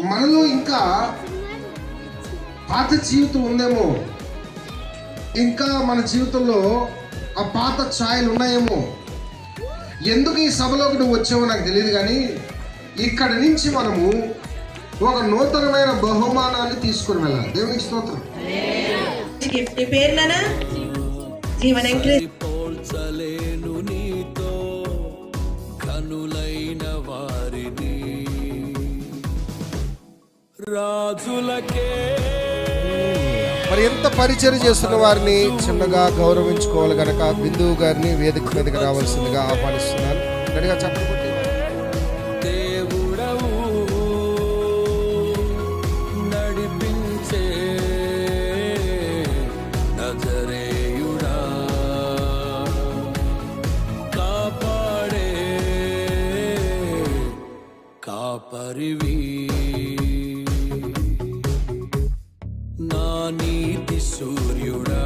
మనలో ఇంకా పాత జీవితం ఉందేమో, ఇంకా మన జీవితంలో ఆ పాత ఛాయలు ఉన్నాయేమో. ఎందుకు ఈ సభలోకి నువ్వు వచ్చావో నాకు తెలియదు, కానీ ఇక్కడి నుంచి మనము ఒక నూతనమైన బహుమానాన్ని తీసుకుని వెళ్ళాలి. దేవునికి స్తోత్రం. పోల్చలేను నీతో కనులైన వారిని రాజులకే. మరి ఎంత పరిచయం చేస్తున్న వారిని చిన్నగా గౌరవించుకోవాలి కనుక బిందువు గారిని వేదిక మీదకి రావాల్సిందిగా ఆహ్వానిస్తున్నాను. గట్టిగా చెప్పండి. దేవుడవు నడిపించే నజరేయుడా, కాపాడే కాపరివి, నా నీతి సూర్యుడా,